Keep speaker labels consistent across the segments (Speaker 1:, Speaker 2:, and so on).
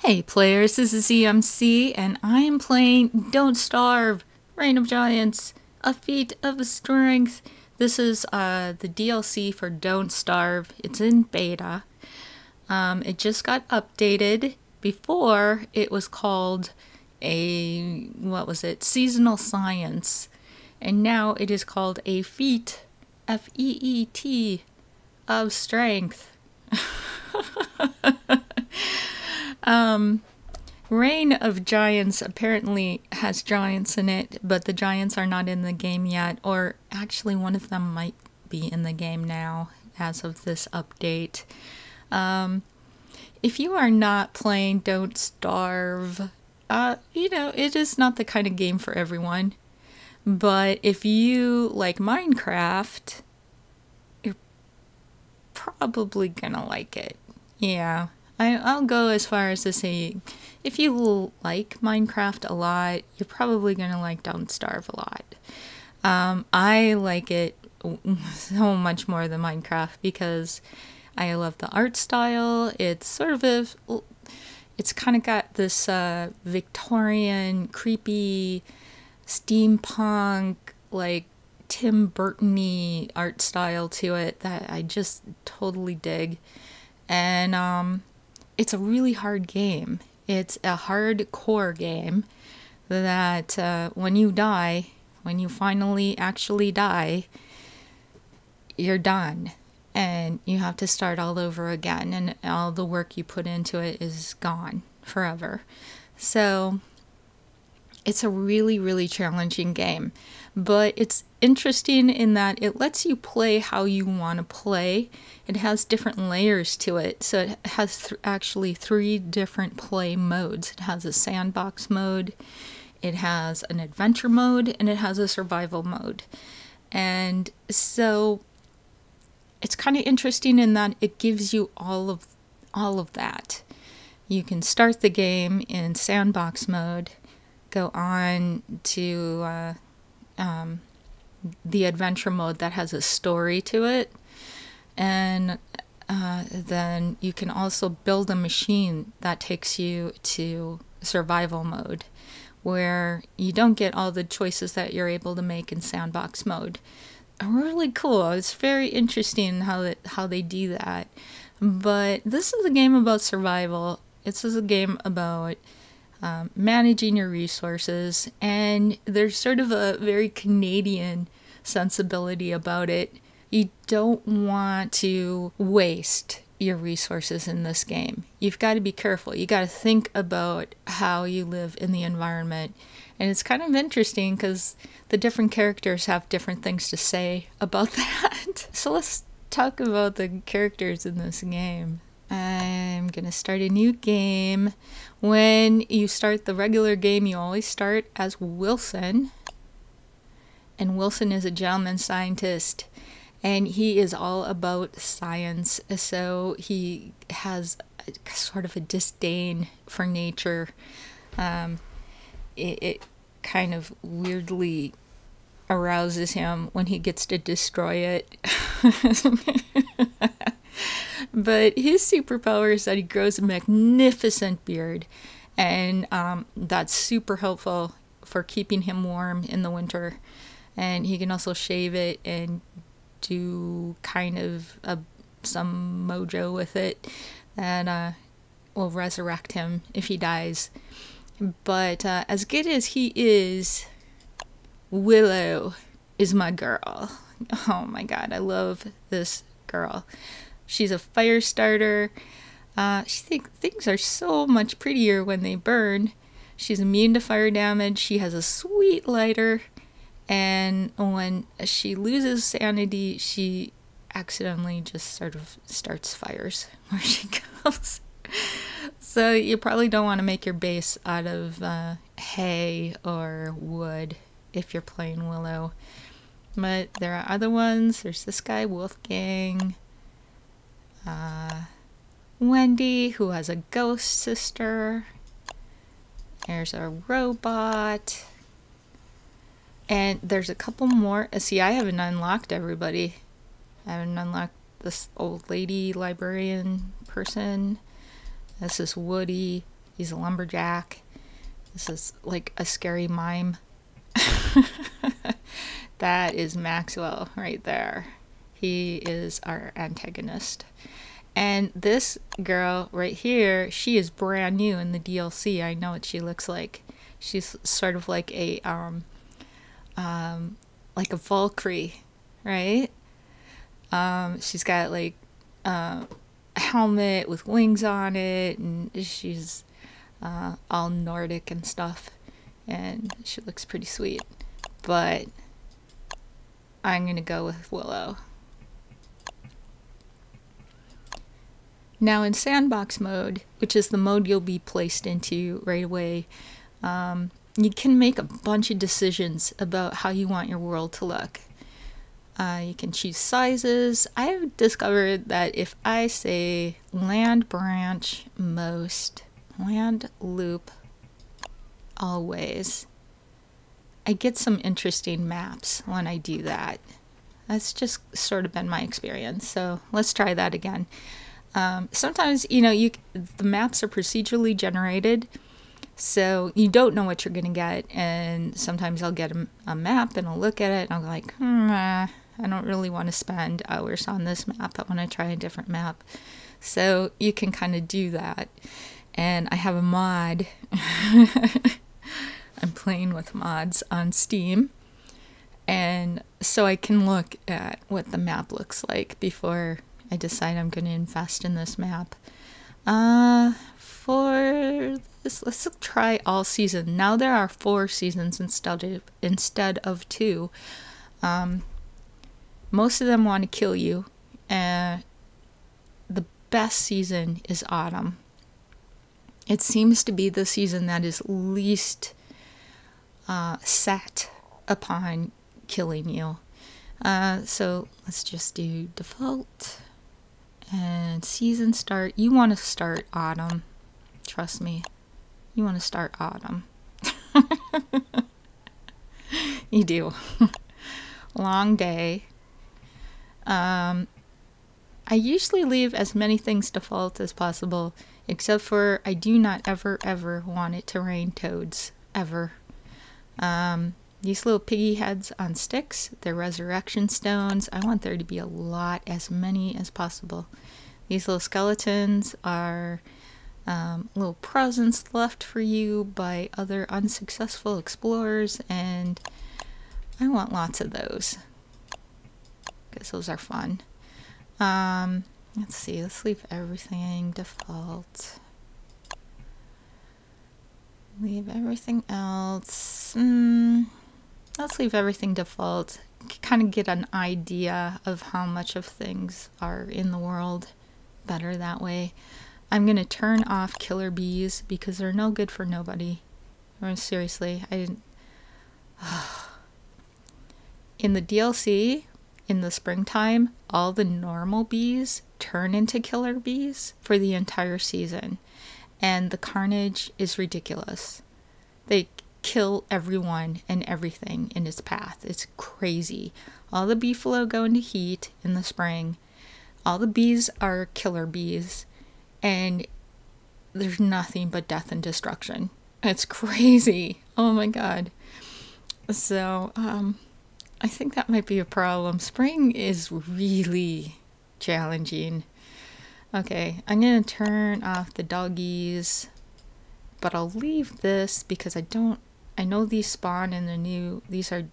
Speaker 1: Hey players, this is EMC and I am playing Don't Starve, Reign of Giants, A Feat of Strength. This is the DLC for Don't Starve. It's in beta. It just got updated. Before it was called Seasonal Science. And now it is called A Feat, F-E-E-T, of Strength. Reign of Giants apparently has giants in it, but the giants are not in the game yet, or actually one of them might be in the game now as of this update. If you are not playing Don't Starve, it is not the kind of game for everyone. But if you like Minecraft, you're probably gonna like it. Yeah. I'll go as far as to say, if you like Minecraft a lot, you're probably going to like Don't Starve a lot. I like it so much more than Minecraft because I love the art style. It's it's kind of got this Victorian, creepy, steampunk, like Tim Burton-y art style to it that I just totally dig. And it's a really hard game. It's a hardcore game that when you finally actually die, you're done. And you have to start all over again. And all the work you put into it is gone forever. So it's a really, really challenging game. But it's interesting in that it lets you play how you want to play. It has different layers to it. So it has actually 3 different play modes. It has a sandbox mode, it has an adventure mode, and it has a survival mode. And so it's kind of interesting in that it gives you all of that. You can start the game in sandbox mode, go on to the adventure mode that has a story to it, and then you can also build a machine that takes you to survival mode, where you don't get all the choices that you're able to make in sandbox mode. Really cool. It's very interesting how they do that. But this is a game about survival. This is a game about managing your resources, and there's sort of a very Canadian sensibility about it. You don't want to waste your resources in this game. You've got to be careful. You got to think about how you live in the environment. And it's kind of interesting because the different characters have different things to say about that. So let's talk about the characters in this game. I'm gonna start a new game. When you start the regular game, you always start as Wilson. And Wilson is a gentleman scientist. And he is all about science. So he has sort of a disdain for nature. It kind of weirdly arouses him when he gets to destroy it. But his superpower is that he grows a magnificent beard, and that's super helpful for keeping him warm in the winter. And he can also shave it and do kind of some mojo with it that will resurrect him if he dies. But as good as he is, Willow is my girl. Oh my god, I love this girl. She's a fire starter. She thinks things are so much prettier when they burn. She's immune to fire damage. She has a sweet lighter. And when she loses sanity, she accidentally just sort of starts fires where she goes. So you probably don't want to make your base out of hay or wood if you're playing Willow. But there are other ones. There's this guy, Wolfgang. Wendy, who has a ghost sister. There's a robot. And there's a couple more. See, I haven't unlocked everybody. I haven't unlocked this old lady librarian person. This is Woody. He's a lumberjack. This is like a scary mime. That is Maxwell right there. He is our antagonist. And this girl right here, she is brand new in the DLC. I know what she looks like. She's sort of like a Valkyrie, right? She's got like a helmet with wings on it, and she's all Nordic and stuff, and she looks pretty sweet. But I'm gonna go with Willow. Now in sandbox mode, which is the mode you'll be placed into right away, you can make a bunch of decisions about how you want your world to look. You can choose sizes. I've discovered that if I say land branch most, land loop always, I get some interesting maps when I do that. That's just sort of been my experience. So let's try that again. Sometimes, the maps are procedurally generated, so you don't know what you're going to get. And sometimes I'll get a map and I'll look at it and I'll be like, I don't really want to spend hours on this map. I want to try a different map. So you can kind of do that. And I have a mod. I'm playing with mods on Steam. And so I can look at what the map looks like before I decide I'm going to invest in this map. For this, let's try all season. Now there are 4 seasons instead of 2. Most of them want to kill you. The best season is autumn. It seems to be the season that is least set upon killing you. So let's just do default. And season start. You want to start autumn. Trust me. You want to start autumn. You do. Long day. I usually leave as many things default as possible, except for I do not ever want it to rain toads. Ever. These little piggy heads on sticks, they're resurrection stones. I want there to be as many as possible. These little skeletons are little presents left for you by other unsuccessful explorers, and I want lots of those because those are fun. Let's see, let's leave everything default. Leave everything else. Let's leave everything default. Kind of get an idea of how much of things are in the world. Better that way. I'm going to turn off killer bees because they're no good for nobody. I mean, seriously, I didn't... In the DLC, in the springtime, all the normal bees turn into killer bees for the entire season. And the carnage is ridiculous. They kill everyone and everything in its path. It's crazy. All the beefalo go into heat in the spring. All the bees are killer bees. And there's nothing but death and destruction. It's crazy. Oh my god. So, I think that might be a problem. Spring is really challenging. Okay, I'm gonna turn off the doggies, but I'll leave this because I know these spawn in these are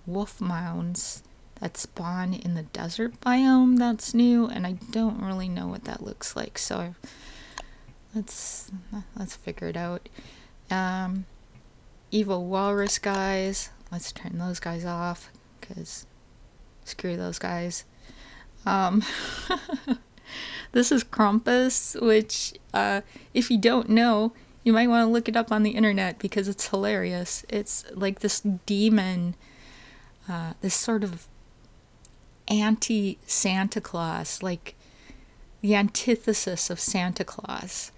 Speaker 1: wolf mounds that spawn in the desert biome that's new, and I don't really know what that looks like, so let's figure it out. Evil walrus guys, let's turn those guys off, because screw those guys. This is Krampus, which, if you don't know, you might want to look it up on the internet because it's hilarious. It's like this demon, this sort of anti-Santa Claus, like the antithesis of Santa Claus.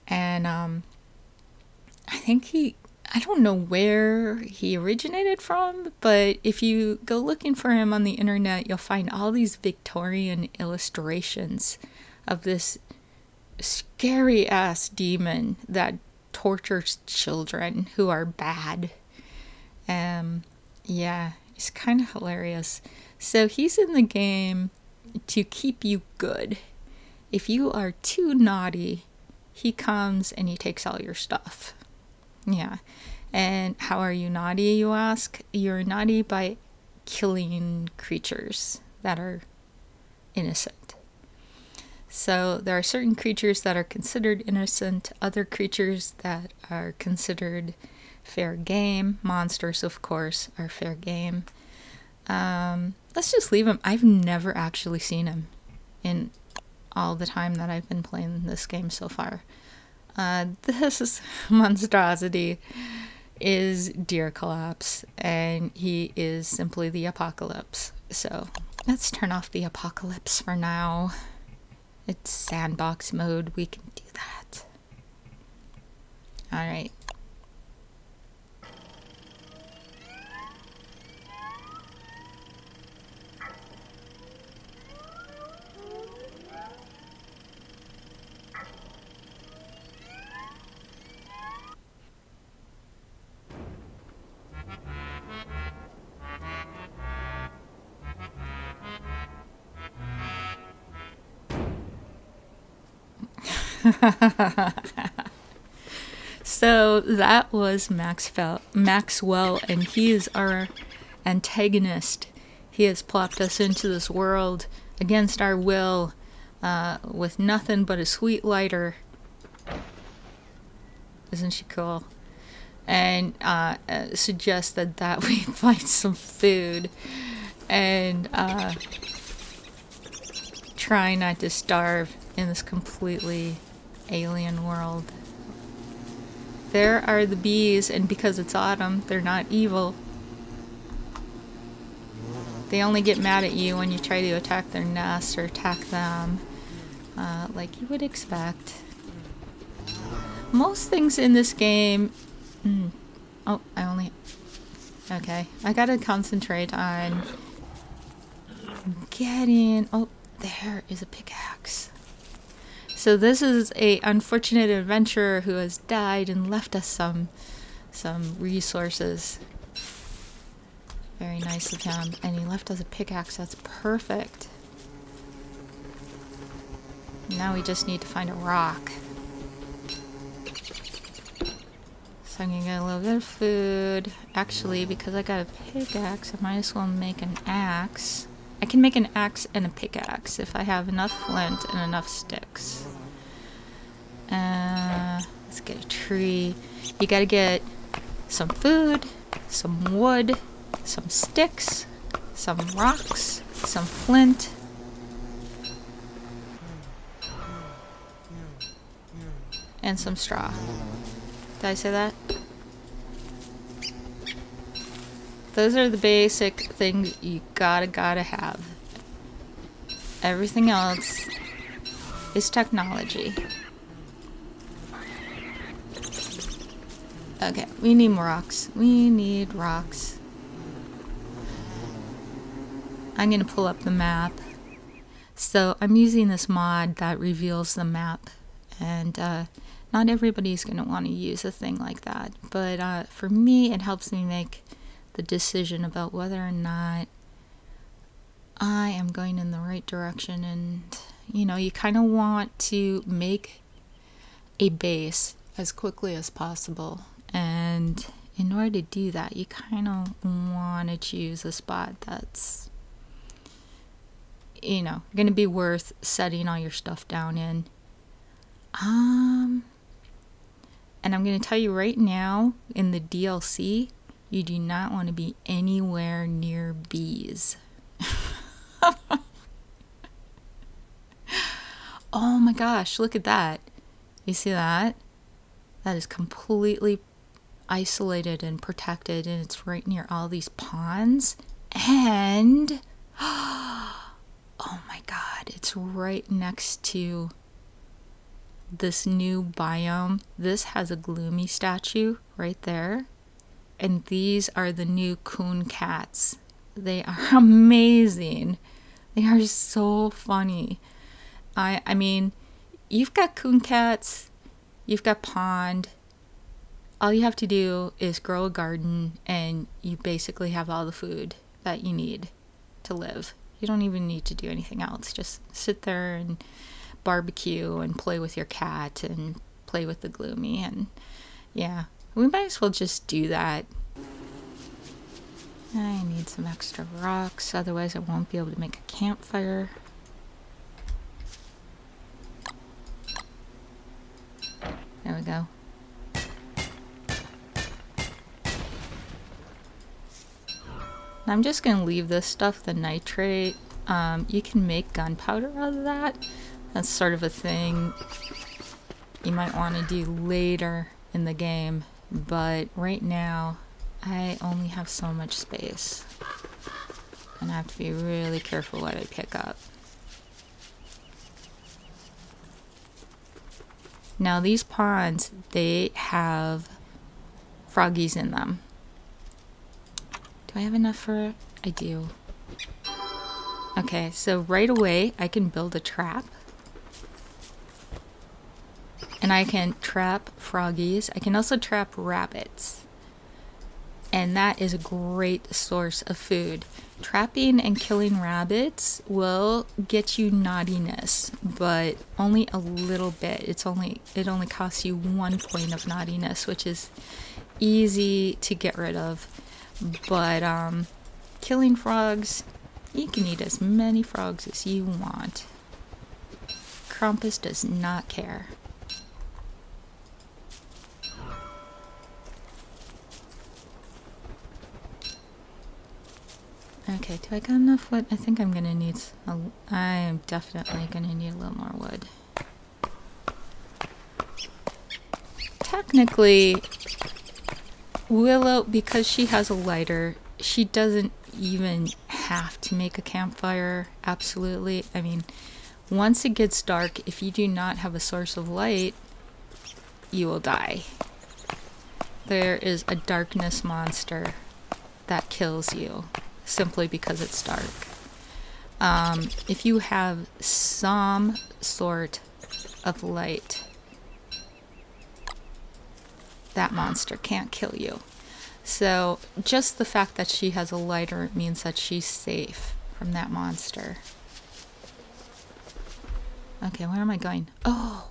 Speaker 1: And I think I don't know where he originated from, but if you go looking for him on the internet, you'll find all these Victorian illustrations of this scary ass demon that tortures children who are bad. Yeah, it's kind of hilarious. So he's in the game to keep you good. If you are too naughty, he comes and he takes all your stuff. Yeah. And how are you naughty, you ask? You're naughty by killing creatures that are innocent. So there are certain creatures that are considered innocent, other creatures that are considered fair game. Monsters, of course, are fair game. Let's just leave him. I've never actually seen him in all the time that I've been playing this game so far. This monstrosity is Deer Collapse, and he is simply the apocalypse. So let's turn off the apocalypse for now. It's sandbox mode. We can do that. All right. So that was Maxwell, and he is our antagonist. He has plopped us into this world against our will, with nothing but a sweet lighter. Isn't she cool? And suggested that we find some food and try not to starve in this completely alien world. There are the bees, and because it's autumn, they're not evil. They only get mad at you when you try to attack their nest or attack them, like you would expect. Most things in this game... Oh, Okay, I gotta concentrate on getting... Oh, there is a pickaxe. So this is a unfortunate adventurer who has died and left us some resources. Very nice of him. And he left us a pickaxe. That's perfect. Now we just need to find a rock. So I'm gonna get a little bit of food. Actually, because I got a pickaxe, I might as well make an axe. I can make an axe and a pickaxe if I have enough flint and enough sticks. Let's get a tree. You gotta get some food, some wood, some sticks, some rocks, some flint. And some straw. Did I say that? Those are the basic things you gotta have. Everything else is technology. Okay, we need more rocks. We need rocks. I'm gonna pull up the map. So I'm using this mod that reveals the map, and not everybody's gonna want to use a thing like that. But for me, it helps me make the decision about whether or not I am going in the right direction. And you know, you kind of want to make a base as quickly as possible, and in order to do that, you kind of want to choose a spot that's, you know, going to be worth setting all your stuff down in. And I'm going to tell you right now, in the DLC, you do not want to be anywhere near bees. Oh my gosh, look at that. You see that? That is completely isolated and protected, and it's right near all these ponds. And oh my god, it's right next to this new biome. This has a gloomy statue right there, and these are the new coon cats. They are amazing. They are so funny. I mean, you've got coon cats, you've got pond. All you have to do is grow a garden and you basically have all the food that you need to live. You don't even need to do anything else. Just sit there and barbecue and play with your cat and play with the gloomy. And yeah, we might as well just do that. I need some extra rocks, otherwise I won't be able to make a campfire. There we go. I'm just going to leave this stuff, the nitrate. You can make gunpowder out of that. That's sort of a thing you might want to do later in the game. But right now, I only have so much space. And I have to be really careful what I pick up. Now these ponds, they have froggies in them. Do I have enough for it? I do. Okay, so right away I can build a trap. And I can trap froggies. I can also trap rabbits. And that is a great source of food. Trapping and killing rabbits will get you naughtiness, but only a little bit. It only costs you 1 point of naughtiness, which is easy to get rid of. But killing frogs, you can eat as many frogs as you want. Krampus does not care. Okay, do I got enough wood? I think I'm gonna need, I am definitely gonna need a little more wood. Technically, Willow, because she has a lighter, she doesn't even have to make a campfire, absolutely. I mean, once it gets dark, if you do not have a source of light, you will die. There is a darkness monster that kills you simply because it's dark. If you have some sort of light, that monster can't kill you. So just the fact that she has a lighter means that she's safe from that monster. Okay, where am I going? Oh!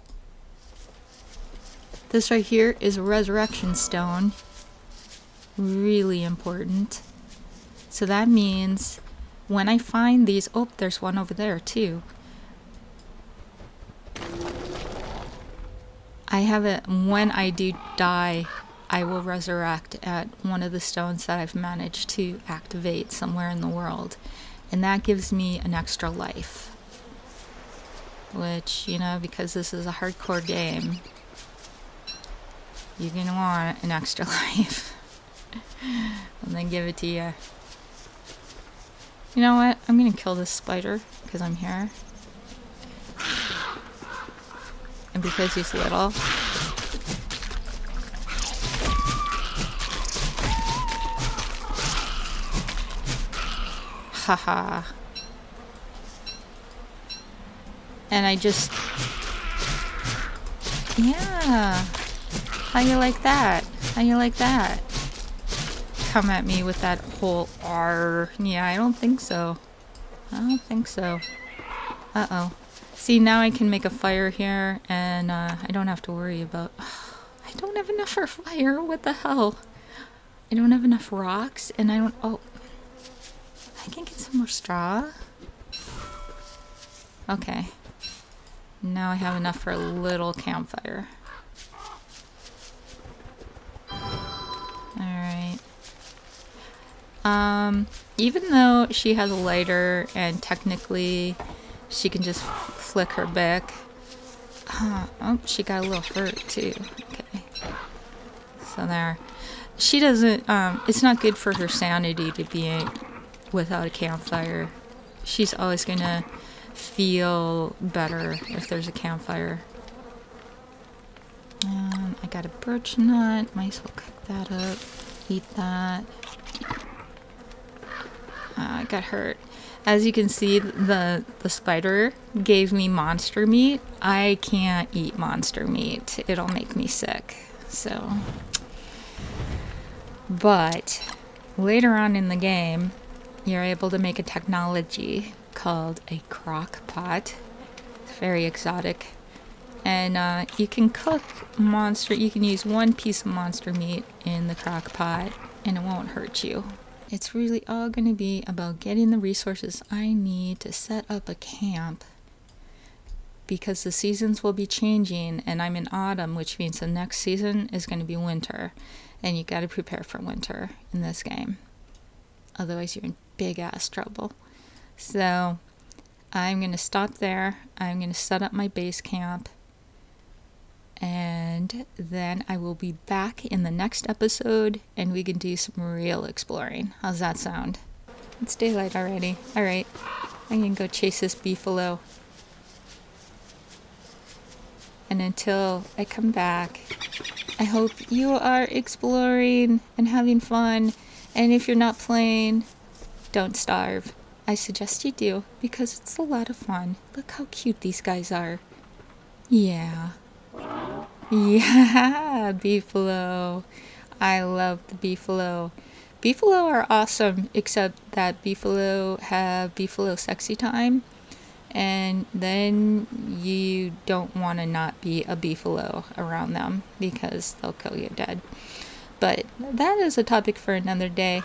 Speaker 1: This right here is a resurrection stone. Really important. So that means when I find these... Oh, there's one over there too. I have it, when I do die, I will resurrect at one of the stones that I've managed to activate somewhere in the world. And that gives me an extra life. Which, you know, because this is a hardcore game, you're gonna want an extra life. And then give it to you. You know what? I'm gonna kill this spider because I'm here. And because he's little. Haha. And I just... Yeah. How you like that? How you like that? Come at me with that whole R. Yeah, I don't think so. I don't think so. Uh-oh. See, now I can make a fire here, and I don't have to worry about... I don't have enough for fire. What the hell? I don't have enough rocks, and I don't... Oh. I can get some more straw. Okay. Now I have enough for a little campfire. Alright. Even though she has a lighter and technically she can just flick her back. Oh, she got a little hurt too. Okay. So there. She doesn't, it's not good for her sanity to be without a campfire. She's always gonna feel better if there's a campfire. I got a birch nut. Might as well cook that up. Eat that. I got hurt. As you can see, the spider gave me monster meat. I can't eat monster meat. It'll make me sick. So, but later on in the game, you're able to make a technology called a crock pot. It's very exotic. And you can cook monster, you can use one piece of monster meat in the crock pot and it won't hurt you. It's really all going to be about getting the resources I need to set up a camp, because the seasons will be changing and I'm in autumn, which means the next season is going to be winter, and you got to prepare for winter in this game. Otherwise you're in big ass trouble. So I'm going to stop there. I'm going to set up my base camp, and then I will be back in the next episode and we can do some real exploring. How's that sound? It's daylight already. Alright, I'm gonna go chase this beefalo. And until I come back, I hope you are exploring and having fun. And if you're not playing, don't starve. I suggest you do, because it's a lot of fun. Look how cute these guys are. Yeah. Yeah, beefalo. I love the beefalo. Beefalo are awesome, except that beefalo have beefalo sexy time, and then you don't want to not be a beefalo around them because they'll kill you dead. But that is a topic for another day.